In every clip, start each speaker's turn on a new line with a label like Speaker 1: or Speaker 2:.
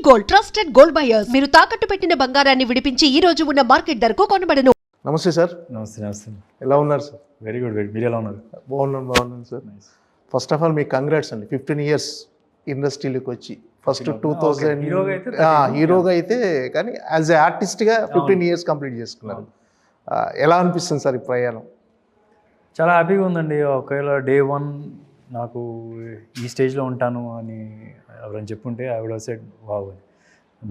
Speaker 1: Gold trusted gold buyers మీరు తాకట్టు పెట్టిన బంగారాన్ని విడిపించి ఈ రోజు ఉన్న మార్కెట్ ధరకు కొనబడను.
Speaker 2: నమస్తే సార్.
Speaker 3: నమస్తే.
Speaker 2: ఎలా ఉన్నారు సార్?
Speaker 3: Very good. మీరు ఎలా ఉన్నారు?
Speaker 2: బాగున్నాను సార్. ఫస్ట్ ఆఫ్ ఆల్ మీకు కంగ్రాట్స్ అండి. 15 years ఇండస్ట్రీలోకి వచ్చి ఫస్ట్ 2000 హీరోగా అయితే కానీ యాజ్ ఏ ఆర్టిస్ట్గా 15 years కంప్లీట్ చేసుకున్నారు. ఎలా అనిపిస్తుంది సార్ ఈ ప్రయాణం?
Speaker 3: చాలా హ్యాపీగా ఉందండి. ఒకవేళ డే 1 నాకు ఈ స్టేజ్లో ఉంటాను అని ఎవరైనా చెప్పుంటే I would have said wow,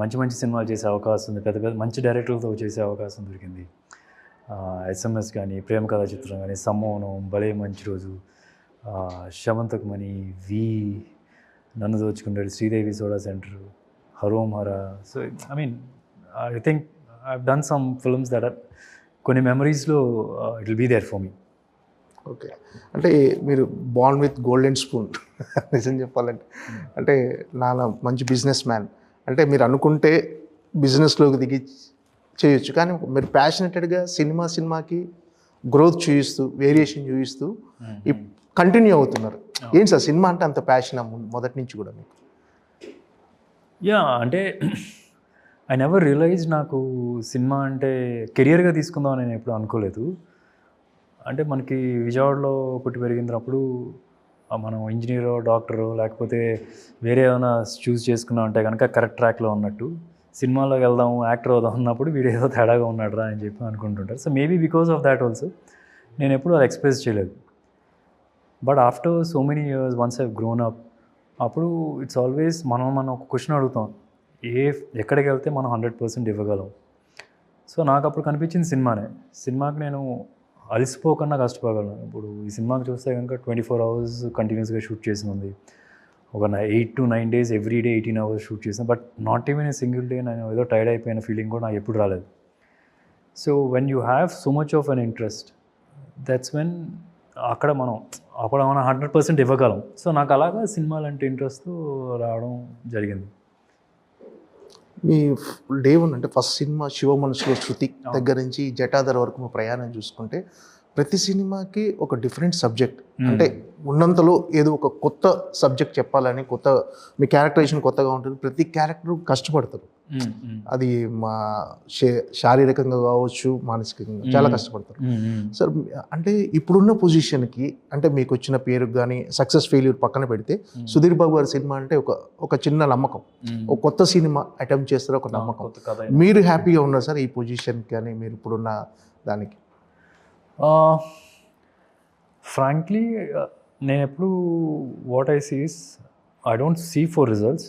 Speaker 3: మంచి మంచి సినిమాలు చేసే అవకాశం ఉంది, పెద్ద పెద్ద మంచి డైరెక్టర్లతో చేసే అవకాశం దొరికింది. SMS కానీ, ప్రేమ కథా చిత్రం కానీ, సమ్మోహనం, భలే మంచి రోజు, శమంతక్ మణి, నన్ను దోచుకున్నాడు, Sridevi Soda Center, Harom Hara. So I mean I think I have done some films that are కొన్ని మెమరీస్లో it will be there for me.
Speaker 2: Okay, అంటే మీరు బార్న్ విత్ గోల్డెన్ స్పూన్ నిజం చెప్పాలంటే. అంటే నాన్న మంచి బిజినెస్ మ్యాన్, అంటే మీరు అనుకుంటే బిజినెస్లోకి దిగి చేయొచ్చు, కానీ మీరు ప్యాషనెటెడ్గా సినిమాకి గ్రోత్ చూపిస్తూ వేరియేషన్ చూపిస్తూ కంటిన్యూ అవుతున్నారు. ఏంటి సార్ సినిమా అంటే అంత ప్యాషన్ మొదటి నుంచి కూడా మీకు?
Speaker 3: అంటే ఐ నెవర్ రియలైజ్ నాకు సినిమా అంటే కెరియర్గా తీసుకుందామని నేను ఎప్పుడు అనుకోలేదు. అంటే మనకి విజయవాడలో పుట్టి పెరిగినప్పుడు మనం ఇంజనీరో, డాక్టరో లేకపోతే వేరే ఏమైనా చూస్ చేసుకున్నాం అంటే కనుక కరెక్ట్ ట్రాక్లో ఉన్నట్టు, సినిమాలోకి వెళ్దాం, యాక్టర్ అవుదాం అన్నప్పుడు వీడు ఏదో తేడాగా ఉన్నాడు రా అని చెప్పి అనుకుంటుంటారు. So maybe because of that also నేను ఎప్పుడు అది ఎక్స్ప్రెస్ చేయలేదు. But after so many years once I've grown up, అప్పుడు ఇట్స్ ఆల్వేస్ మనం ఒక క్వశ్చన్ అడుగుతాం, ఎక్కడికి వెళ్తే మనం 100% ఇవ్వగలం. సో నాకు అప్పుడు కనిపించింది సినిమాకి నేను అలసిపోకుండా కష్టపడగలను. ఇప్పుడు ఈ సినిమాకి చూస్తే కనుక 24 hours కంటిన్యూస్గా షూట్ చేసి ఉంది. ఒక 8 to 9 days every day 18 hours shoot చేసాను. But not even a single day నేను ఏదో టైర్డ్ అయిపోయిన ఫీలింగ్ కూడా నాకు ఎప్పుడు రాలేదు. So when you have so much of an interest, that's when అక్కడ మనం 100% ఇవ్వగలం. సో నాకు అలాగా సినిమాలంటే ఇంట్రెస్ట్ రావడం జరిగింది.
Speaker 2: మీ డే 1 అంటే ఫస్ట్ సినిమా శివ మనసులో శృతి దగ్గర నుంచి జటాధర్ వరకు మా ప్రయాణం చూసుకుంటే ప్రతి సినిమాకి ఒక డిఫరెంట్ సబ్జెక్ట్, అంటే ఉన్నంతలో ఏదో ఒక కొత్త సబ్జెక్ట్ చెప్పాలని, కొత్త మీ క్యారెక్టరైజేషన్ కొత్తగా ఉంటుంది. ప్రతి క్యారెక్టర్ కష్టపడతారు, అది మా శారీరకంగా కావచ్చు, మానసికంగా చాలా కష్టపడతారు. సార్ అంటే ఇప్పుడున్న పొజిషన్కి, అంటే మీకు వచ్చిన పేరుకు కానీ సక్సెస్ ఫెయిల్యూర్ పక్కన పెడితే, సుధీర్ బాబు గారి సినిమా అంటే ఒక చిన్న నమ్మకం, ఒక కొత్త సినిమా అటెంప్ట్ చేస్తారు, ఒక నమ్మకం. మీరు హ్యాపీగా ఉన్నారు సార్ ఈ పొజిషన్కి కానీ మీరు ఇప్పుడున్న దానికి?
Speaker 3: ఫ్రాంక్లీ నేను ఎప్పుడు what I see is I don't see for results,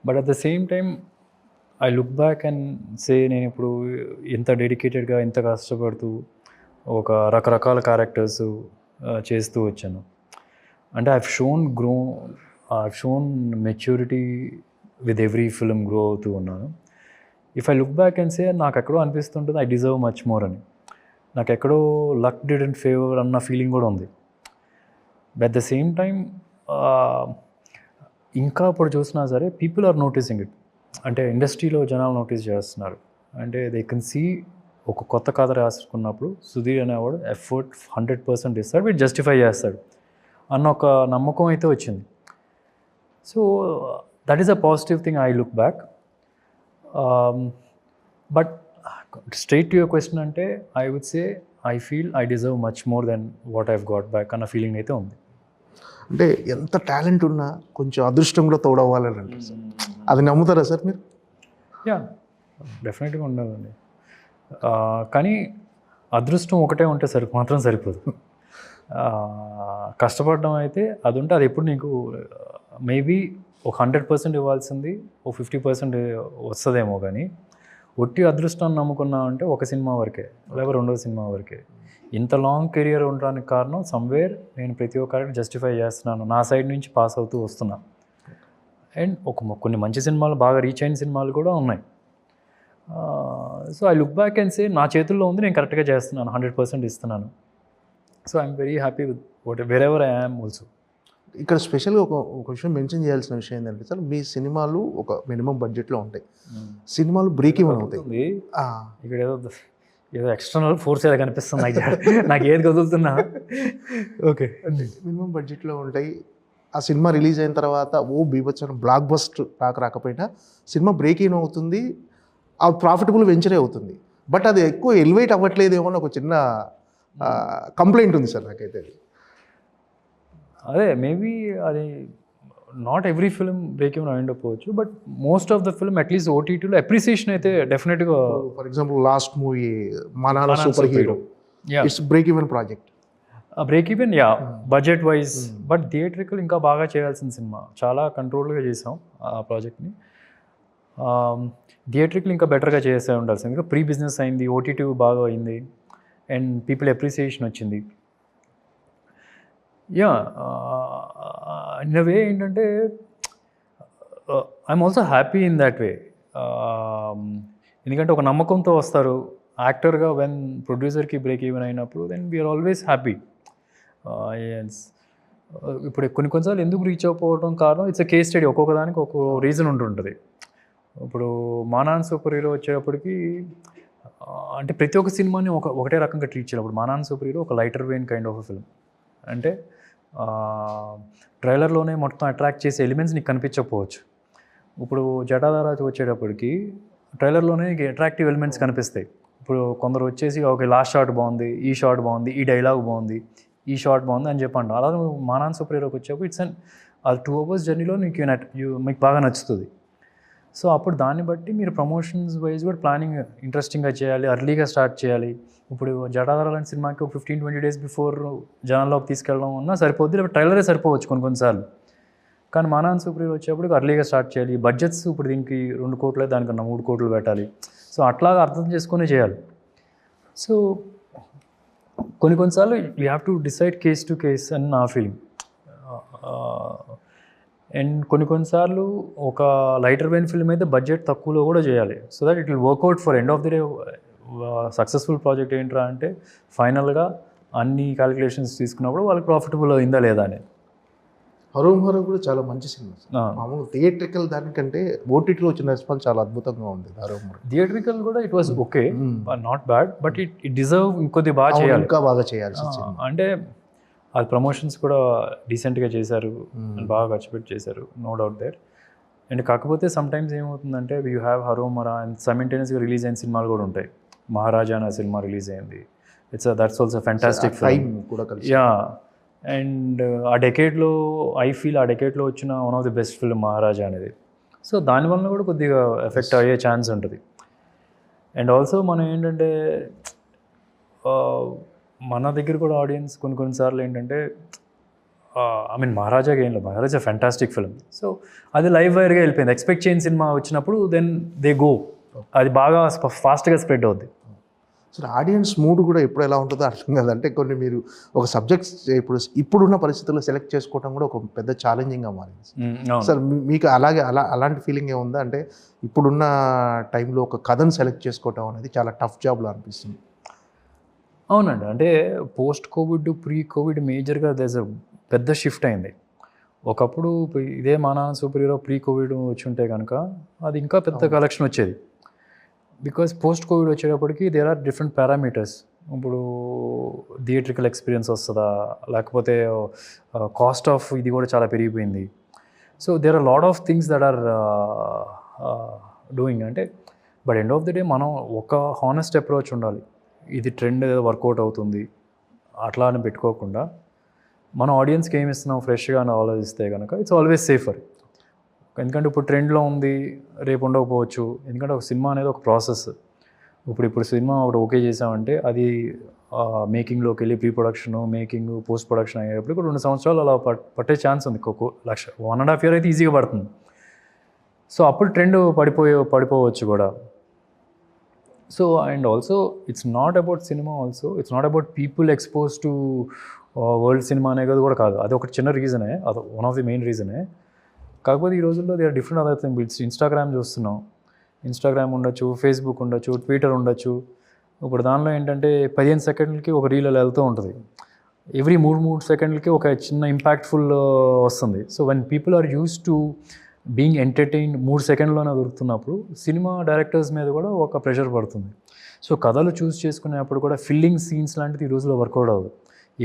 Speaker 3: but at the same time I look back and say నేను ఇప్పుడు ఎంత డెడికేటెడ్గా, ఎంత కష్టపడుతూ ఒక రకరకాల క్యారెక్టర్స్ చేస్తూ వచ్చాను. అంటే I shown maturity with every film grow అవుతూ ఉన్నాను. If I look back and సే నాకు ఎక్కడో అనిపిస్తుంటుంది ఐ డిజర్వ్ మచ్ మోర్ అని. నాకు ఎక్కడో లక్ డిడెంట్ ఫేవర్ అన్న ఫీలింగ్ కూడా ఉంది. బట్ ద సేమ్ టైం ఇంకా ఇప్పుడు చూసినా సరే పీపుల్ ఆర్ నోటీసింగ్ ఇట్. అంటే ఇండస్ట్రీలో జనాలు నోటీస్ చేస్తున్నారు. అంటే దే కెన్ సీ ఒక కొత్త కథ రాసుకున్నప్పుడు సుధీర్ అనేవాడు ఎఫర్ట్ 100% ఇస్తాడు, వీడు జస్టిఫై చేస్తాడు అన్న ఒక నమ్మకం అయితే వచ్చింది. So that is a positive thing I look back. But straight to your question అంటే I would say I feel I deserve much more than what I've got back అన్న ఫీలింగ్ అయితే ఉంది.
Speaker 2: అంటే ఎంత టాలెంట్ ఉన్నా కొంచెం అదృష్టం కూడా తోడవ్వాలని అంటారు సార్, అది నమ్ముతారా సార్ మీరు?
Speaker 3: యా, డెఫినెట్గా ఉండాలండి. కానీ అదృష్టం ఒకటే ఉంటే మాత్రం సరిపోదు. కష్టపడడం అయితే అది ఉంటే అది ఎప్పుడు నీకు మేబీ ఒక 100% ఇవ్వాల్సింది ఒక 50% వస్తుందేమో, కానీ ఒట్టి అదృష్టాన్ని నమ్ముకున్నా అంటే ఒక సినిమా వరకే లేకపోతే 2వ సినిమా వరకే. ఇంత లాంగ్ కెరియర్ ఉండడానికి కారణం సమ్వేర్ నేను ప్రతి ఒక్కరికి జస్టిఫై చేస్తున్నాను, నా సైడ్ నుంచి పాస్ అవుతూ వస్తున్నా. అండ్ కొన్ని మంచి సినిమాలు, బాగా రీచ్ అయిన సినిమాలు కూడా ఉన్నాయి. So I look back and సే నా చేతుల్లో ఉంది, నేను కరెక్ట్గా చేస్తున్నాను, 100% ఇస్తున్నాను. So I'm very happy with wear ever I am also.
Speaker 2: ఇక్కడ స్పెషల్గా ఒక విషయం మెన్షన్ చేయాల్సిన విషయం ఏంటంటే సార్, మీ సినిమాలు ఒక మినిమం బడ్జెట్లో ఉంటాయి, సినిమాలు బ్రేక్ ఈవెన్ అవుతాయి.
Speaker 3: ఇక్కడ ఏదో ఎక్స్టర్నల్ ఫోర్స్ ఏదో కనిపిస్తుంది నాకు ఏది కదులుతున్నా. ఓకే,
Speaker 2: మినిమం బడ్జెట్లో ఉంటాయి, ఆ సినిమా రిలీజ్ అయిన తర్వాత బీభత్సన బ్లాక్ బస్టర్ రాకపోయినా సినిమా బ్రేక్ ఇన్ అవుతుంది, ఆ ప్రాఫిటబుల్ వెంచరే అవుతుంది. బట్ అది ఎక్కువ ఎలివేట్ అవ్వట్లేదేమో అని ఒక చిన్న కంప్లైంట్ ఉంది సార్ నాకైతే. అది
Speaker 3: అదే మేబీ అది not every film break even అయ్యిండకపోవచ్చు, but most of the film at least ఓటీటీలో అప్రిసియేషన్ అయితే డెఫినెట్గా.
Speaker 2: For example last movie Maa నాన్న super hero, it's break even project.
Speaker 3: Break even budget wise, but theatrical ఇంకా బాగా చేయాల్సిన సినిమా. చాలా కంట్రోల్గా చేసాం ఆ ప్రాజెక్ట్ని. థియేట్రికల్ ఇంకా బెటర్గా చేసే ఉండాల్సింది. ఇంకా ప్రీ బిజినెస్ అయింది, ఓటీటీ బాగా అయింది, అండ్ పీపుల్ అప్రిసియేషన్ వచ్చింది. ఇన్ అ వే ఏంటంటే I'm also happy in that way. ఎందుకంటే ఒక నమ్మకంతో వస్తారు యాక్టర్గా. వెన్ ప్రొడ్యూసర్కి బ్రేక్ ఈవెన్ అయినప్పుడు దెన్ వీఆర్ ఆల్వేస్ హ్యాపీ. ఇప్పుడు కొన్నిసార్లు ఎందుకు రీచ్ అవ్వకపోవడం కారణం ఇట్స్ ఎ కేస్ స్టడీ. ఒక్కొక్క దానికి ఒక్కొక్క రీజన్ ఉంటుంటుంది. ఇప్పుడు మా నాన్న సూపర్ హీరో వచ్చేటప్పటికి అంటే ప్రతి ఒక్క సినిమాని ఒకటే రకంగా ట్రీట్ చేయాలి. ఇప్పుడు మా నాన్న సూపర్ హీరో ఒక lighter vein kind of film. అంటే ట్రైలర్లోనే మొత్తం అట్రాక్ట్ చేసే ఎలిమెంట్స్ నీకు కనిపించకపోవచ్చు. ఇప్పుడు జటాధారాజ్ వచ్చేటప్పటికి ట్రైలర్లోనే అట్రాక్టివ్ ఎలిమెంట్స్ కనిపిస్తాయి. ఇప్పుడు కొందరు వచ్చేసి ఓకే లాస్ట్ షాట్ బాగుంది, ఈ షాట్ బాగుంది, ఈ డైలాగ్ బాగుంది, ఈ షాట్ బాగుంది అని చెప్పండి. అలాగే మా నాన్న సూపర్ హీరోకి వచ్చేప్పుడు ఇట్స్ అండ్ ఆ 2 hours జర్నీలో మీకు బాగా నచ్చుతుంది. సో అప్పుడు దాన్ని బట్టి మీరు ప్రమోషన్స్ వైజ్ కూడా ప్లానింగ్ ఇంట్రెస్టింగ్గా చేయాలి, అర్లీగా స్టార్ట్ చేయాలి. ఇప్పుడు జటాధార లాంటి సినిమాకి 15-20 days బిఫోర్ జనాల్లోకి తీసుకెళ్ళడం అన్నా సరిపోద్ది, లేకపోతే ట్రైలరే సరిపోవచ్చు కొన్నిసార్లు. కానీ మా నాన్న సూపర్ హీరో వచ్చేప్పుడు అర్లీగా స్టార్ట్ చేయాలి. బడ్జెట్స్ ఇప్పుడు దీనికి 2 కోట్లే, దానికన్నా 3 కోట్లు పెట్టాలి. సో అట్లాగా అర్థం చేసుకునే చేయాలి. సో కొన్నిసార్లు you have to decide case to case అని నా ఫీలింగ్. అండ్ కొన్నిసార్లు ఒక లైటర్ వెయిన్ ఫిల్మ్ అయితే బడ్జెట్ తక్కువలో కూడా చేయాలి, so that it will work out for end of the day. Successful project ఏంట్రా అంటే ఫైనల్గా అన్ని క్యాలిక్యులేషన్స్ తీసుకున్నప్పుడు వాళ్ళకి ప్రాఫిటబుల్ అయిందా లేదా అని.
Speaker 2: హరోం హరో కూడా చాలా మంచి సినిమా. మామూలు థియేట్రికల్ దానికంటే ఓటీటీలో వచ్చిన రెస్పాన్స్ చాలా అద్భుతంగా ఉంది. హరోం హరో
Speaker 3: థియేట్రికల్ కూడా it was okay, not bad, but it deserve ఇంకొద్ది బాగా చేయాలి,
Speaker 2: ఇంకా బాగా చేయాల్సి.
Speaker 3: అంటే అది ప్రమోషన్స్ కూడా డీసెంట్గా చేశారు, బాగా ఖర్చు పెట్టి చేశారు, నో డౌట్ దేర్. అండ్ కాకపోతే సమ్టైమ్స్ ఏమవుతుందంటే యూ హ్యావ్ హరోమరా అండ్ సైమల్టేనియస్గా రిలీజ్ అయిన సినిమాలు కూడా ఉంటాయి. మహారాజా అనే సినిమా రిలీజ్ అయింది, దట్స్ ఆల్సో ఫ్యాంటాస్టిక్ ఫిల్మ్
Speaker 2: కూడా.
Speaker 3: యా, అండ్ ఆ డెకేడ్లో ఐ ఫీల్ ఆ డెకేడ్లో వచ్చిన one of the best film Maharaja అనేది. సో దానివల్ల కూడా కొద్దిగా ఎఫెక్ట్ అయ్యే ఛాన్స్ ఉంటుంది. అండ్ ఆల్సో మనం ఏంటంటే మన దగ్గర కూడా ఆడియన్స్ కొన్నిసార్లు ఏంటంటే ఐ మీన్ మహారాజాకి ఏం లేదు, మహారాజా ఫ్యాంటాస్టిక్ ఫిల్మ్. సో అది లైవ్ వైర్గా వెళ్ళిపోయింది. ఎక్స్పెక్ట్ చేయని సినిమా వచ్చినప్పుడు దెన్ దే గో, అది బాగా ఫాస్ట్గా స్ప్రెడ్ అవుద్ది.
Speaker 2: సో ఆడియన్స్ మూడ్ కూడా ఎప్పుడు ఎలా ఉంటుందో అర్థం కాదు. అంటే కొన్ని మీరు ఒక సబ్జెక్ట్స్ ఇప్పుడున్న పరిస్థితుల్లో సెలెక్ట్ చేసుకోవడం కూడా ఒక పెద్ద ఛాలెంజింగ్గా మారింది. సార్ మీకు అలాంటి ఫీలింగ్ ఏముందా? అంటే ఇప్పుడున్న టైంలో ఒక కథను సెలెక్ట్ చేసుకోవటం అనేది చాలా టఫ్ జాబ్లో అనిపిస్తుంది.
Speaker 3: అవునండి, అంటే పోస్ట్ కోవిడ్ ప్రీ కోవిడ్ మేజర్గా దేస్ పెద్ద షిఫ్ట్ అయింది. ఒకప్పుడు ఇదే మా నాన్న సూపర్ హీరో ప్రీ కోవిడ్ వచ్చి ఉంటే కనుక అది ఇంకా పెద్ద కలెక్షన్ వచ్చేది. బికాస్ పోస్ట్ కోవిడ్ వచ్చేటప్పటికి దేర్ ఆర్ డిఫరెంట్ పారామీటర్స్. ఇప్పుడు థియేట్రికల్ ఎక్స్పీరియన్స్ వస్తుందా, లేకపోతే కాస్ట్ ఆఫ్ ఇది కూడా చాలా పెరిగిపోయింది. So there are lot of things that are doing. అంటే but end of the day మనం ఒక హానెస్ట్ అప్రోచ్ ఉండాలి. ఇది ట్రెండ్ ఏదో వర్కౌట్ అవుతుంది అట్లా అని పెట్టుకోకుండా మనం ఆడియన్స్కి ఏమి ఇస్తున్నాం ఫ్రెష్గా అని ఆలోచిస్తే కనుక ఇట్స్ ఆల్వేస్ సేఫర్. ఎందుకంటే ఇప్పుడు ట్రెండ్లో ఉంది, రేపు ఉండకపోవచ్చు. ఎందుకంటే ఒక సినిమా అనేది ఒక ప్రాసెస్. ఇప్పుడు సినిమా ఒకటి ఓకే చేసామంటే అది మేకింగ్లోకి వెళ్ళి pre production, making, post production అయ్యేటప్పుడు 2 సంవత్సరాలు అలా పట్టే ఛాన్స్ ఉంది. 1.5 years అయితే ఈజీగా పడుతుంది. సో అప్పుడు ట్రెండ్ పడిపోవచ్చు కూడా. So and also it's not about cinema, also it's not about people expose to world cinema అనేది కూడా కాదు. అది ఒక చిన్న రీజనే, అది వన్ ఆఫ్ ది మెయిన్ రీజనే. కాకపోతే ఈ రోజుల్లో they are different other things. Instagram చూస్తున్నాం, ఇన్స్టాగ్రామ్ ఉండొచ్చు, ఫేస్బుక్ ఉండొచ్చు, ట్విట్టర్ ఉండొచ్చు. ఇప్పుడు దానిలో ఏంటంటే 15 సెకండ్లకి ఒక రీల్ వెళ్తూ ఉంటుంది. ఎవ్రీ 3 సెకండ్లకి ఒక చిన్న ఇంపాక్ట్ఫుల్ వస్తుంది. So when people are uses to being entertained 3 సెకండ్లోనే దొరుకుతున్నప్పుడు సినిమా డైరెక్టర్స్ మీద కూడా ఒక ప్రెషర్ పడుతుంది. సో కథలు చూస్ చేసుకునేప్పుడు కూడా ఫిల్లింగ్ సీన్స్ లాంటిది ఈ రోజులో వర్కౌట్ అవ్వదు.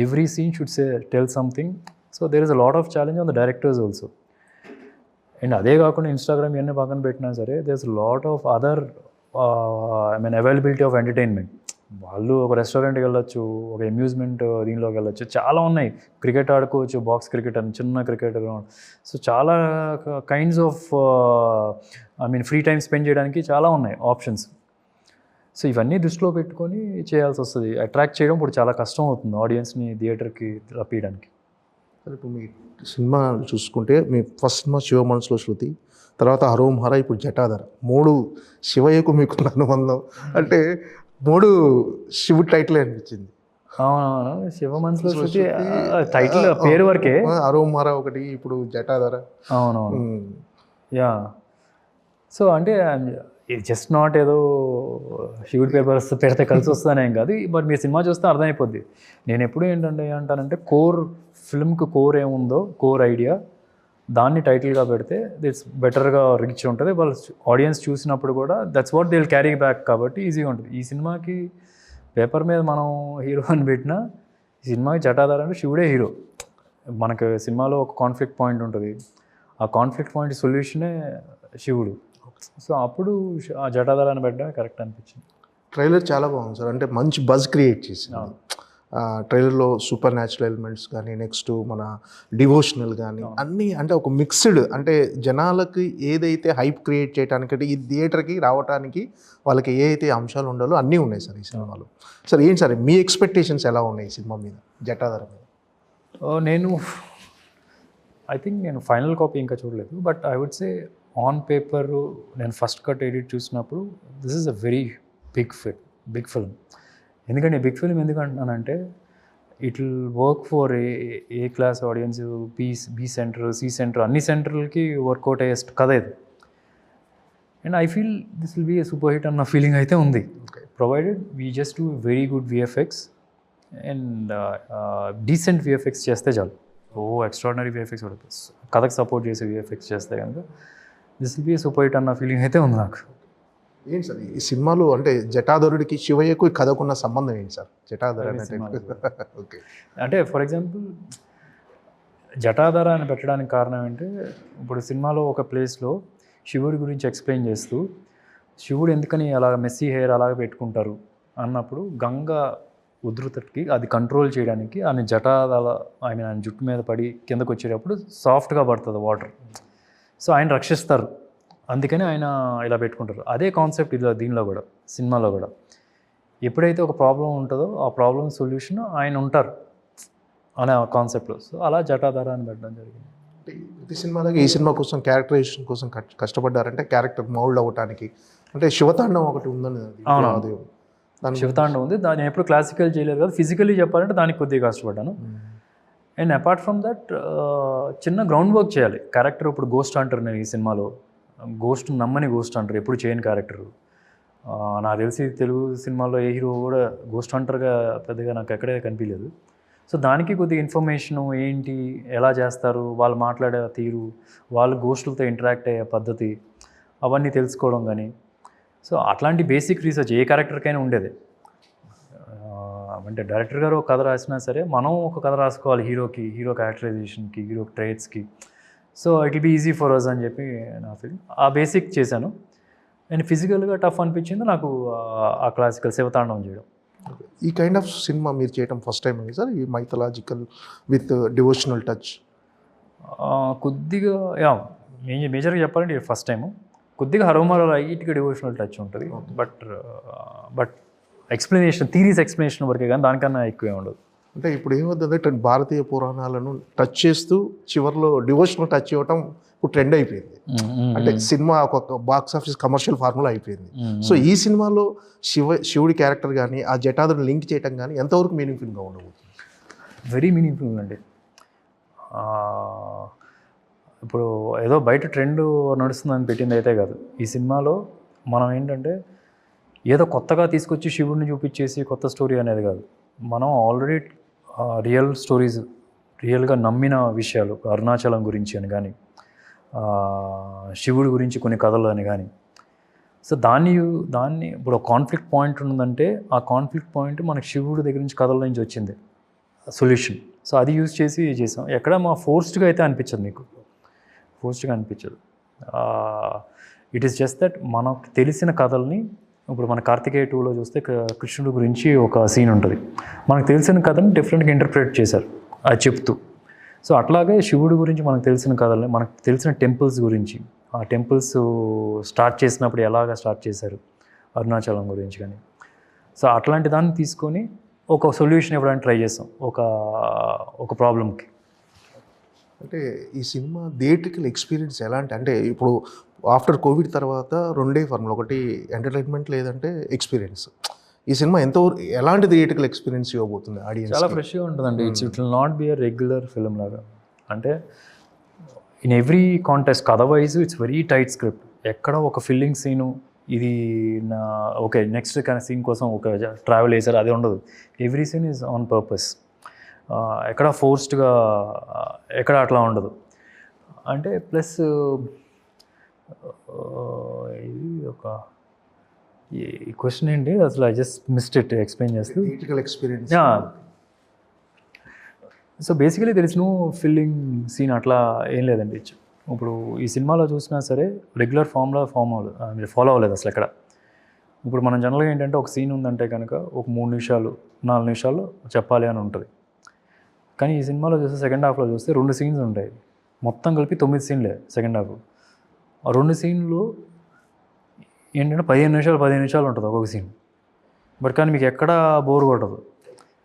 Speaker 3: Every scene should tell something so there is a lot of challenge on the directors also. And అదే కాకుండా ఇన్స్టాగ్రామ్ ఇవన్నీ పక్కన పెట్టినా సరే there is lot of other availability of entertainment. వాళ్ళు ఒక రెస్టారెంట్కి వెళ్ళొచ్చు, ఒక అమ్యూజ్మెంట్ దీనిలోకి వెళ్ళొచ్చు, చాలా ఉన్నాయి. క్రికెట్ ఆడుకోవచ్చు, బాక్స్ క్రికెట్ అని, చిన్న క్రికెట్ గ్రౌండ్. సో చాలా kinds of free time spend చేయడానికి చాలా ఉన్నాయి ఆప్షన్స్. సో ఇవన్నీ దృష్టిలో పెట్టుకొని చేయాల్సి వస్తుంది. అట్రాక్ట్ చేయడం ఇప్పుడు చాలా కష్టం అవుతుంది ఆడియన్స్ని థియేటర్కి రప్పియడానికి.
Speaker 2: ఇప్పుడు మీ సినిమా చూసుకుంటే మీ ఫస్ట్ సినిమా శివ మనసులో శృతి, తర్వాత హరోం హర, ఇప్పుడు జటాధర, 3 శివయ్యకు మీకున్న అనుబంధం అంటే 3 శివుడు టైటిల్ అనిపించింది.
Speaker 3: అవునవును, శివ మనసులో శృతి టైటిల్ పేరు వరకే.
Speaker 2: హరోం హర ఒకటి, ఇప్పుడు జటాధర.
Speaker 3: అవునవును, యా. సో అంటే జస్ట్ నాట్ ఏదో శివుడి పేరు పెడితే కలిసి వస్తుందనేం కాదు. బట్ మీరు సినిమా చూస్తే అర్థమైపోద్ది. నేను ఎప్పుడు ఏమంటానంటే ఫిల్మ్కి కోర్ ఏముందో, కోర్ ఐడియా, దాన్ని టైటిల్గా పెడితే దిట్స్ బెటర్గా రీచ్ ఉంటుంది. వాళ్ళు ఆడియన్స్ చూసినప్పుడు కూడా that's what they will carry back, కాబట్టి ఈజీగా ఉంటుంది. ఈ సినిమాకి పేపర్ మీద మనం హీరో అని పెట్టినా, ఈ సినిమాకి జటాధర అంటే శివుడే హీరో. మనకు సినిమాలో ఒక కాన్ఫ్లిక్ట్ పాయింట్ ఉంటుంది, ఆ కాన్ఫ్లిక్ట్ పాయింట్ సొల్యూషనే శివుడు. సో అప్పుడు ఆ జటాధర అని పెట్టడం కరెక్ట్ అనిపించింది.
Speaker 2: ట్రైలర్ చాలా బాగుంది సార్, అంటే మంచి బజ్ క్రియేట్ చేసింది. ట్రైలర్లో సూపర్ న్యాచురల్ ఎలిమెంట్స్ కానీ, నెక్స్ట్ మన డివోషనల్ కానీ అన్నీ, అంటే ఒక మిక్స్డ్, అంటే జనాలకి ఏదైతే హైప్ క్రియేట్ చేయడానికి, ఈ థియేటర్కి రావడానికి వాళ్ళకి ఏ అయితే అంశాలు ఉండాలో అన్నీ ఉన్నాయి సార్ ఈ సినిమాలో. సార్ ఏంటి సార్ మీ ఎక్స్పెక్టేషన్స్ ఎలా ఉన్నాయి ఈ సినిమా మీద, జటాధర మీద?
Speaker 3: ఐ థింక్ నేను ఫైనల్ కాపీ ఇంకా చూడలేదు, but I would say on paper నేను ఫస్ట్ కట్ ఎడిట్ చూసినప్పుడు this is a very big film. ఎందుకంటే బిగ్ ఫిల్మ్ ఎందుకు అంటున్నానంటే it will work for A class audience, B centre, C centre, అన్ని సెంటర్లకి వర్కౌట్ అయ్యే కథ ఇది. And I feel this will be a super hit అన్న ఫీలింగ్ అయితే ఉంది, provided we just do very good VFX and decent VFX చేస్తే చాలు. ఎక్స్ట్రాడినరీ విఎఫ్ఎక్స్ కూడా కథకు సపోర్ట్ చేసే విఎఫ్ఎక్స్ చేస్తే కనుక this will be a super hit అన్న ఫీలింగ్ అయితే ఉంది నాకు.
Speaker 2: ఏంటి సార్ ఈ సినిమాలో అంటే జటాధరుడికి శివయ్యకు కథకున్న సంబంధం ఏంటి సార్? జటాధర ఓకే,
Speaker 3: అంటే ఫర్ ఎగ్జాంపుల్ జటాధర అని పెట్టడానికి కారణం ఏంటంటే, ఇప్పుడు సినిమాలో ఒక ప్లేస్లో శివుడి గురించి ఎక్స్ప్లెయిన్ చేస్తూ శివుడు ఎందుకని అలా మెస్సీ హెయిర్ అలాగే పెట్టుకుంటారు అన్నప్పుడు గంగా ఉధృతికి అది కంట్రోల్ చేయడానికి ఆయన జటాధర ఆయన జుట్టు మీద పడి కిందకు వచ్చేటప్పుడు సాఫ్ట్గా పడుతుంది వాటర్. సో ఆయన రక్షిస్తారు, అందుకని ఆయన ఇలా పెట్టుకుంటారు. అదే కాన్సెప్ట్ దీనిలో కూడా, సినిమాలో కూడా ఎప్పుడైతే ఒక ప్రాబ్లం ఉంటుందో ఆ ప్రాబ్లం సొల్యూషన్ ఆయన ఉంటారు అనే కాన్సెప్ట్లో. సో అలా జటాధర అని పెట్టడం జరిగింది.
Speaker 2: ప్రతి సినిమాలకి ఈ సినిమా కోసం క్యారెక్టరైజేషన్ కోసం కష్టపడ్డారంటే క్యారెక్టర్ మౌల్డ్ అవ్వడానికి. అంటే శివతాండం ఒకటి ఉందని,
Speaker 3: శివతాండం ఉంది, దాన్ని ఎప్పుడు క్లాసికల్ చేయలేదు కదా, ఫిజికల్లీ చెప్పాలంటే దానికి కొద్దిగా కష్టపడ్డాను. అండ్ అపార్ట్ ఫ్రమ్ దట్ చిన్న గ్రౌండ్ వర్క్ చేయాలి. క్యారెక్టర్ ఇప్పుడు గోస్ట్ అంటారు, నేను ఈ సినిమాలో గోస్ట్ నమ్మని గోస్ట్ అంటారు, ఎప్పుడు చేయని క్యారెక్టర్. నాకు తెలిసి తెలుగు సినిమాల్లో ఏ హీరో కూడా గోస్ట్ హంటర్గా పెద్దగా నాకు ఎక్కడే కనిపించలేదు. సో దానికి కొద్దిగా ఇన్ఫర్మేషను ఏంటి, ఎలా చేస్తారు, వాళ్ళు మాట్లాడే తీరు, వాళ్ళు గోస్టులతో ఇంటరాక్ట్ అయ్యే పద్ధతి, అవన్నీ తెలుసుకోవడం కానీ. సో అట్లాంటి బేసిక్ రీసెర్చ్ ఏ క్యారెక్టర్కైనా ఉండేది. అంటే డైరెక్టర్ గారు ఒక కథ రాసినా సరే మనం ఒక కథ రాసుకోవాలి హీరోకి, హీరో క్యారెక్టరైజేషన్కి, హీరో ట్రేట్స్కి. So it will be easy for us అని చెప్పి నా ఫీలింగ్. ఆ బేసిక్ చేశాను. అండ్ ఫిజికల్గా టఫ్ అనిపించింది నాకు ఆ క్లాసికల్ శివతాండవం చేయడం.
Speaker 2: ఈ కైండ్ ఆఫ్ సినిమా మీరు చేయడం ఫస్ట్ టైం అండి సార్, ఈ మైథలాజికల్ విత్ డివోషనల్ టచ్?
Speaker 3: కొద్దిగా మేజర్గా చెప్పాలంటే ఫస్ట్ టైము. కొద్దిగా హరోమర లైట్గా డివోషనల్ టచ్ ఉంటుంది, బట్ ఎక్స్ప్లెనేషన్, థీరీస్ ఎక్స్ప్లెనేషన్ వరకే కానీ దానికన్నా ఎక్కువే ఉండదు.
Speaker 2: అంటే ఇప్పుడు ఏమవుతుందంటే భారతీయ పురాణాలను టచ్ చేస్తూ చివరిలో డివోషనల్ టచ్ ఇవ్వటం ఇప్పుడు ట్రెండ్ అయిపోయింది. అంటే సినిమా ఒక బాక్స్ ఆఫీస్ కమర్షియల్ ఫార్ములా అయిపోయింది. సో ఈ సినిమాలో శివుడి క్యారెక్టర్ కానీ ఆ జటాధుని లింక్ చేయడం కానీ ఎంతవరకు మీనింగ్ఫుల్గా ఉండబోతుంది?
Speaker 3: వెరీ మీనింగ్ఫుల్ అండి. ఇప్పుడు ఏదో బయట ట్రెండ్ నడుస్తుందని పెట్టింది అయితే కాదు. ఈ సినిమాలో మనం ఏంటంటే ఏదో కొత్తగా తీసుకొచ్చి శివుడిని చూపించేసి కొత్త స్టోరీ అనేది కాదు. మనం ఆల్రెడీ రియల్ స్టోరీస్, రియల్గా నమ్మిన విషయాలు, అరుణాచలం గురించి అని కానీ, శివుడి గురించి కొన్ని కథలు అని కానీ. సో దాన్ని ఇప్పుడు కాన్ఫ్లిక్ట్ పాయింట్ ఉందంటే ఆ కాన్ఫ్లిక్ట్ పాయింట్ మనకి శివుడి దగ్గర నుంచి, కథల నుంచి వచ్చింది సొల్యూషన్. సో అది యూజ్ చేసి చేసాం. ఎక్కడ మా ఫోర్స్డ్గా అయితే అనిపించదు, మీకు ఫోర్స్డ్గా అనిపించదు. ఇట్ ఈస్ జస్ట్ దట్ మనకు తెలిసిన కథల్ని, ఇప్పుడు మన కార్తికేయ 2లో చూస్తే కృష్ణుడి గురించి ఒక సీన్ ఉంటుంది, మనకు తెలిసిన కథని డిఫరెంట్గా ఇంటర్ప్రిట్ చేశారు అది చెప్తూ. సో అట్లాగే శివుడి గురించి మనకు తెలిసిన కథల్ని, మనకు తెలిసిన టెంపుల్స్ గురించి, ఆ టెంపుల్స్ స్టార్ట్ చేసినప్పుడు ఎలాగ స్టార్ట్ చేశారు, అరుణాచలం గురించి కానీ, సో అట్లాంటి దాన్ని తీసుకొని ఒక సొల్యూషన్ ఇవ్వడానికి ట్రై చేస్తాం ఒక ప్రాబ్లమ్కి.
Speaker 2: అంటే ఈ సినిమా థియేట్రికల్ ఎక్స్పీరియన్స్ ఎలాంటి, అంటే ఇప్పుడు ఆఫ్టర్ కోవిడ్ తర్వాత రెండే ఫార్ములా, ఒకటి ఎంటర్టైన్మెంట్ లేదంటే ఎక్స్పీరియన్స్. ఈ సినిమా ఎలాంటి థియేట్రికల్ ఎక్స్పీరియన్స్ ఇవ్వబోతుంది ఆడియన్స్?
Speaker 3: చాలా ఫ్రెష్గా ఉంటుందండి. It will not be a regular film లాగా. అంటే ఇన్ ఎవ్రీ కాంటెస్ట్ కథ wise it's very tight script. ఎక్కడ ఒక ఫిల్లింగ్ సీను, ఇది నా ఓకే నెక్స్ట్ కానీ సీన్ కోసం ఒక ట్రావెల్ చేశారు అది ఉండదు. Every scene is on purpose. ఎక్కడ ఫోర్స్డ్గా ఎక్కడ అట్లా ఉండదు. అంటే ప్లస్ ఇది ఒక ఈ క్వశ్చన్ ఏంటి అసలు, I just missed it explain చేస్తూ.
Speaker 2: Theatrical experience.
Speaker 3: So basically there is no filling scene అట్లా ఏం లేదండి. ఇప్పుడు ఈ సినిమాలో చూసినా సరే రెగ్యులర్ ఫాలో అవ్వలేదు అసలు ఎక్కడ. ఇప్పుడు మనం జనరల్గా ఏంటంటే ఒక సీన్ ఉందంటే కనుక ఒక 3 నిమిషాలు 4 నిమిషాలు చెప్పాలి అని ఉంటుంది. కానీ ఈ సినిమాలో చూస్తే సెకండ్ హాఫ్లో చూస్తే 2 సీన్స్ ఉంటాయి, మొత్తం కలిపి 9 సీన్లే సెకండ్ హాఫ్. ఆ 2 సీన్లు ఏంటంటే 15 నిమిషాలు ఉంటుంది ఒక్కొక్క సీన్. బట్ కానీ మీకు ఎక్కడ బోర్ కొట్టదు.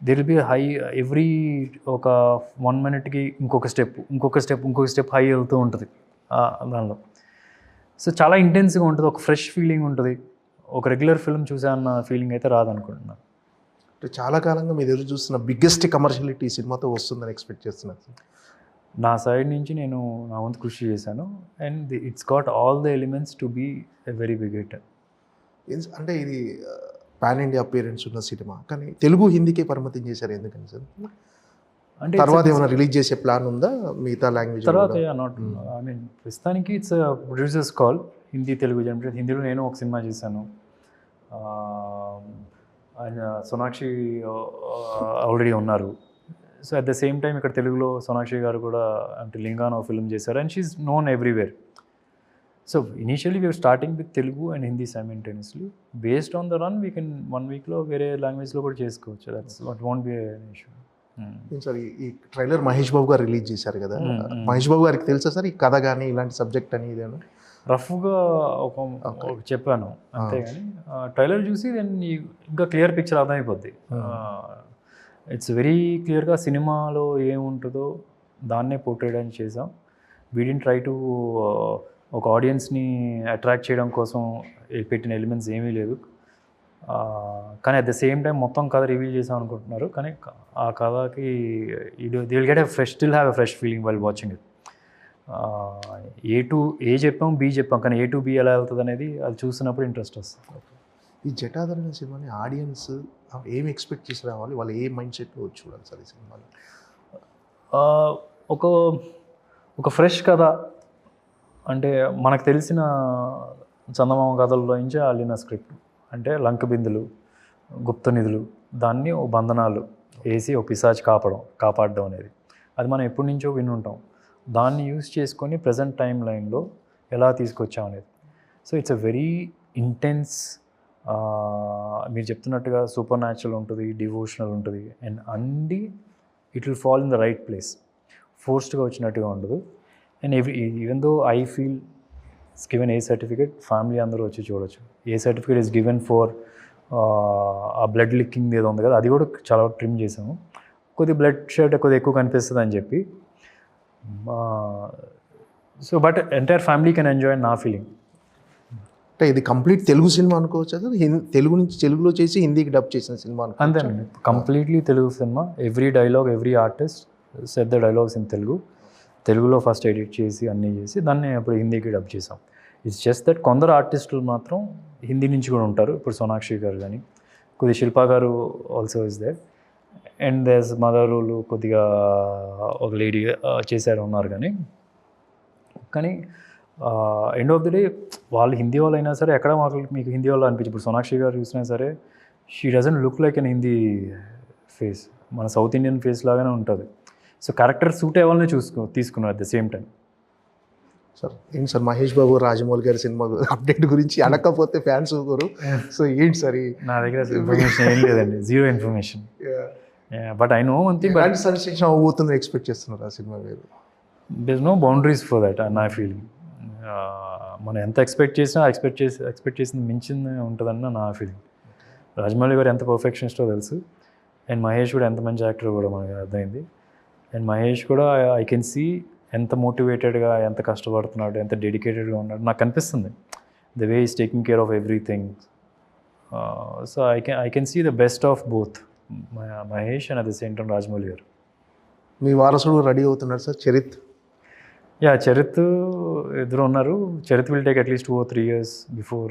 Speaker 3: దిర్ విల్ బి హై ఎవ్రీ ఒక 1 మినిట్కి ఇంకొక స్టెప్ హై వెళ్తూ ఉంటుంది దానిలో. సో చాలా ఇంటెన్స్గా ఉంటుంది, ఒక ఫ్రెష్ ఫీలింగ్ ఉంటుంది. ఒక రెగ్యులర్ ఫిల్మ్ చూసా అన్న ఫీలింగ్ అయితే రాదనుకుంటున్నాను.
Speaker 2: అంటే చాలా కాలంగా మీరు ఎదురు చూస్తున్న బిగ్గెస్ట్ కమర్షియాలిటీ ఈ సినిమాతో వస్తుందని ఎక్స్పెక్ట్ చేస్తున్నారు?
Speaker 3: నా సైడ్ నుంచి నేను నా వంతు కృషి చేశాను. And it's got all the elements to be a very big hit.
Speaker 2: అంటే ఇది పాన్ ఇండియా అపియరెన్స్ ఉన్న సినిమా, కానీ తెలుగు హిందీకే పరిమితం చేశారు ఎందుకని సార్? అంటే తర్వాత ఏమైనా రిలీజ్ చేసే ప్లాన్ ఉందా మిగతా లాంగ్వేజ్
Speaker 3: తర్వాత? నాట్ ఐ మీన్ ప్రస్తుతానికి it's producers call. Hindi Telugu generate. హిందీలో నేను ఒక సినిమా చేశాను, ఆయన సోనాక్షి ఆల్రెడీ ఉన్నారు. So at the same time ఇక్కడ తెలుగులో సోనాక్షి గారు కూడా అంటే లింగానో ఫిల్మ్ చేశారు, and she known everywhere. So initially we are starting with Telugu and Hindi simultaneously. Based on the run we can 1 వీక్లో వేరే లాంగ్వేజ్లో కూడా చేసుకోవచ్చు. That's what won't be an issue.
Speaker 2: Sir ఈ ట్రైలర్ మహేష్ బాబు గారు రిలీజ్ చేశారు కదా, మహేష్ బాబు గారికి తెలుసా సార్ ఈ కథ కానీ ఇలాంటి సబ్జెక్ట్ అని? ఇదేనా
Speaker 3: రఫ్గా ఒక చెప్పాను అంతేగాని ట్రైలర్ చూసి దాన్ని ఇంకా క్లియర్ పిక్చర్ అర్థమైపోద్ది. ఇట్స్ వెరీ క్లియర్గా సినిమాలో ఏముంటుందో దాన్నే పోర్ట్రేట్ చేసాం. వీ డిడ్ంట్ ట్రై టు ఒక ఆడియన్స్ని అట్రాక్ట్ చేయడం కోసం పెట్టిన ఎలిమెంట్స్ ఏమీ లేదు. కానీ అట్ ద సేమ్ టైం మొత్తం కథ రివీల్ చేసాం అనుకుంటున్నారు, కానీ ఆ కథకి they will get still have a fresh feeling while watching it. A చెప్పాం బి చెప్పాం, కానీ A to B ఎలా వెళ్తుంది అనేది అది చూసినప్పుడు ఇంట్రెస్ట్ వస్తుంది.
Speaker 2: ఈ జటాధరణ సినిమాని ఆడియన్స్ ఏం ఎక్స్పెక్ట్ చేసి రావాలి, వాళ్ళు ఏ మైండ్ సెట్లో వచ్చి చూడాలి సార్ ఈ సినిమాని?
Speaker 3: ఒక ఫ్రెష్ కథ, అంటే మనకు తెలిసిన చందమామ కథల్లో నుంచి అల్లిన స్క్రిప్ట్. అంటే లంక బిందులు, గుప్త నిధులు, దాన్ని ఓ బంధనాలు వేసి ఒక పిశాచి కాపాడడం అనేది అది మనం ఎప్పటి నుంచో విని ఉంటాం. దాన్ని యూజ్ చేసుకొని ప్రజెంట్ టైం లైన్లో ఎలా తీసుకొచ్చాం అనేది. So it's a very intense, మీరు చెప్తున్నట్టుగా సూపర్ న్యాచురల్ ఉంటుంది, డివోషనల్ ఉంటుంది, అండ్ అన్నీ it will fall in the right place. ఫోర్స్డ్గా వచ్చినట్టుగా ఉండదు. And even though I feel it's given A certificate, family అందరూ వచ్చి చూడొచ్చు. A certificate is given for ఆ బ్లడ్ లిక్కింగ్ ఏదో ఉంది కదా, అది కూడా చాలా ట్రిమ్ చేసాము. కొద్ది బ్లడ్ షెడ్ కొద్దిగా ఎక్కువ కనిపిస్తుంది అని చెప్పి. So but entire family can enjoy నా ఫీలింగ్.
Speaker 2: అంటే ఇది కంప్లీట్ తెలుగు సినిమా అనుకోవచ్చు సార్? తెలుగు నుంచి తెలుగులో చేసి హిందీకి డబ్ చేసిన సినిమా
Speaker 3: అంతేనండి, completely Telugu cinema. Every dialogue, every artist set the dialogues in తెలుగులో ఫస్ట్ ఎడిట్ చేసి అన్నీ చేసి దాన్ని అప్పుడు హిందీకి డబ్ చేసాం. ఇట్స్ జస్ట్ దట్ కొందరు ఆర్టిస్టులు మాత్రం హిందీ నుంచి కూడా ఉంటారు. ఇప్పుడు సోనాక్షి గారు కానీ, కొద్దిగా శిల్పా గారు ఆల్సో ఇస్ దేర్, అండ్ దేస్ మదరులు కొద్దిగా ఒక లేడీ చేశారు ఉన్నారు. కానీ ఎండ్ ఆఫ్ ది డే వాళ్ళు హిందీ వాళ్ళు అయినా సరే ఎక్కడ మీకు హిందీ వాళ్ళు అనిపించి, ఇప్పుడు సోనాక్షి గారు చూసినా సరే she doesn't look like an Hindi face, మన సౌత్ ఇండియన్ ఫేస్ లాగానే ఉంటుంది. సో క్యారెక్టర్ సూట్ అవ్వాలని తీసుకున్నారు at the same time.
Speaker 2: Sir ఏంటి సార్ మహేష్ బాబు రాజమౌళి గారి సినిమా అప్డేట్ గురించి అనకపోతే ఫ్యాన్స్ ఊరు. సో ఏంటి సార్
Speaker 3: నా దగ్గర ఇన్ఫర్మేషన్ ఏం లేదండి, zero information. But I know one thing, but
Speaker 2: sensation అవ్వబోతుందని ఎక్స్పెక్ట్ చేస్తున్నారు ఆ సినిమా మీరు?
Speaker 3: There no boundaries for that నా ఫీలింగ్. మనం ఎంత ఎక్స్పెక్ట్ చేసినా ఎక్స్పెక్ట్ చేసింది మించింది ఉంటుందన్న నా ఫీలింగ్. రాజమౌళి గారు ఎంత పర్ఫెక్షనిస్టో తెలుసు, అండ్ మహేష్ కూడా ఎంత మంచి యాక్టర్ కూడా మనకు అర్థమైంది. అండ్ మహేష్ కూడా ఐ కెన్ సీ ఎంత మోటివేటెడ్గా, ఎంత కష్టపడుతున్నాడు, ఎంత డెడికేటెడ్గా ఉన్నాడు నాకు అనిపిస్తుంది. The way is taking care of everything. So I can see the best of both Mahesh and at the same time Rajamouli garu.
Speaker 2: మీ వారసుడు రెడీ అవుతున్నారు సార్ చరిత్?
Speaker 3: చరిత్ ఇద్దరు ఉన్నారు. Charith will take at least 2 or 3 years before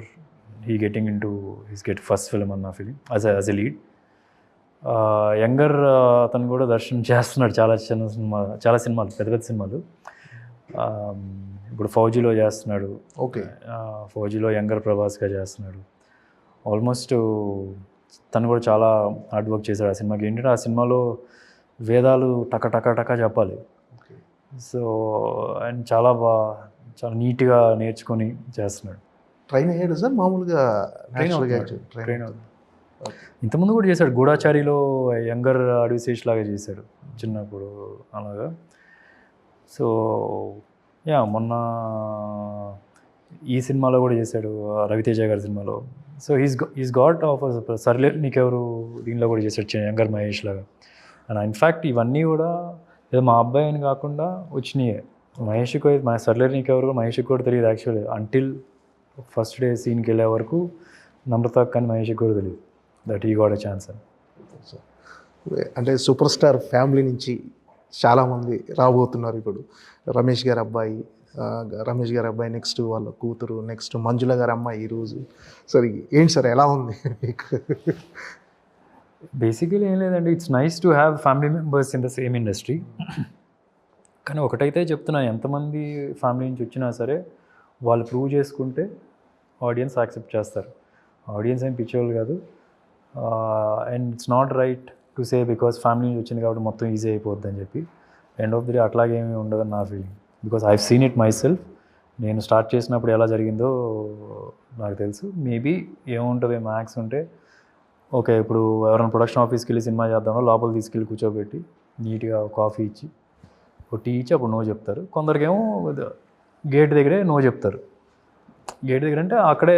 Speaker 3: he getting in to his first film అన్న feeling as a lead. Younger అతను కూడా దర్శనం చేస్తున్నాడు చాలా సినిమాలు, పెద్ద పెద్ద సినిమాలు. ఇప్పుడు ఫౌజీలో చేస్తున్నాడు.
Speaker 2: ఓకే.
Speaker 3: ఫౌజీలో యంగర్ ప్రభాస్గా చేస్తున్నాడు. ఆల్మోస్ట్ తను కూడా చాలా హార్డ్ వర్క్ చేశాడు ఆ సినిమాకి. ఏంటంటే ఆ సినిమాలో వేదాలు టక చెప్పాలి. సో అండ్ చాలా నీట్గా నేర్చుకొని చేస్తున్నాడు.
Speaker 2: ట్రైన్ అయ్యాడు సార్ మామూలుగా?
Speaker 3: ట్రైన్ అవుతుంది. ఇంతకుముందు కూడా చేశాడు. గూఢాచారిలో యంగర్ అడ్విసేష్ లాగా చేశాడు చిన్నప్పుడు అలాగా. సో మొన్న ఈ సినిమాలో కూడా చేశాడు, రవితేజ గారి సినిమాలో. So is got offer. సర్లే నీకెవరు దీనిలో కూడా చేశాడు యంగర్ మహేష్ లాగా. అండ్ ఇన్ఫ్యాక్ట్ ఇవన్నీ కూడా ఏదో మా అబ్బాయి అని కాకుండా వచ్చినాయే. మహేష్కి మన సర్లే నీకెవరు మహేష్కి కూడా తెలియదు యాక్చువల్లీ. అంటిల్ ఫస్ట్ డే సీన్కి వెళ్ళే వరకు నమ్రత కానీ మహేష్కి కూడా తెలియదు దట్ ఈ గాట్ ఎ ఛాన్స్ అని.
Speaker 2: అంటే సూపర్ స్టార్ ఫ్యామిలీ నుంచి చాలామంది రాబోతున్నారు ఇప్పుడు. రమేష్ గారి అబ్బాయి, నెక్స్ట్ వాళ్ళ కూతురు, నెక్స్ట్ మంజుల గారి అమ్మాయి ఈరోజు. సరే ఏంటి సార్ ఎలా ఉంది మీకు?
Speaker 3: బేసికలీ ఏం లేదండి, it's nice to have family members in the same industry. కానీ ఒకటైతే చెప్తున్నా, ఎంతమంది ఫ్యామిలీ నుంచి వచ్చినా సరే వాళ్ళు ప్రూవ్ చేసుకుంటే ఆడియన్స్ యాక్సెప్ట్ చేస్తారు. ఆడియన్స్ ఏం పిచ్చోళ్ళు కాదు. And it's not right to say because family నుంచి వచ్చింది కాబట్టి మొత్తం ఈజీ అయిపోద్ది అని చెప్పి. ఎండ్ ఆఫ్ ది డే అట్లాగేమీ ఉండదని నా feeling. Because I seen it my self. నేను స్టార్ట్ చేసినప్పుడు ఎలా జరిగిందో నాకు తెలుసు. మేబీ ఏముంటుంది మ్యాక్స్ ఉంటే ఓకే, ఇప్పుడు ఎవరైనా ప్రొడక్షన్ ఆఫీస్కి వెళ్ళి సినిమా చేద్దామో లోపల తీసుకెళ్ళి కూర్చోబెట్టి నీట్గా కాఫీ ఇచ్చి ఒక టీ ఇచ్చి అప్పుడు నో చెప్తారు. కొందరికేమో గేట్ దగ్గరే నో చెప్తారు. గేట్ దగ్గర అంటే అక్కడే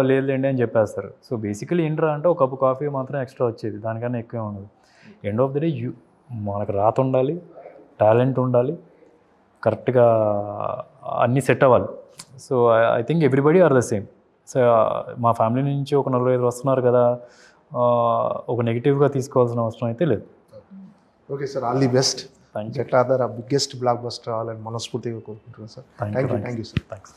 Speaker 3: లేదులేండి అని చెప్పేస్తారు. సో బేసికలీ ఏంట్రా అంటే ఒక కప్పు కాఫీ మాత్రం ఎక్స్ట్రా వచ్చేది, దానికన్నా ఎక్కువే ఉండదు. ఎండ్ ఆఫ్ ది డే మనకు రాత ఉండాలి, టాలెంట్ ఉండాలి, కరెక్ట్గా అన్నీ సెట్ అవ్వాలి. So I think everybody are the same. So మా ఫ్యామిలీ నుంచి ఒక 4-5 వస్తున్నారు కదా, ఒక నెగిటివ్గా తీసుకోవాల్సిన అవసరం అయితే లేదు.
Speaker 2: Okay sir, all the best. Jatadhara biggest blockbuster అవ్వాలని మనస్ఫూర్తిగా కోరుకుంటున్నాను సార్. Thank you sir.
Speaker 3: థ్యాంక్స్.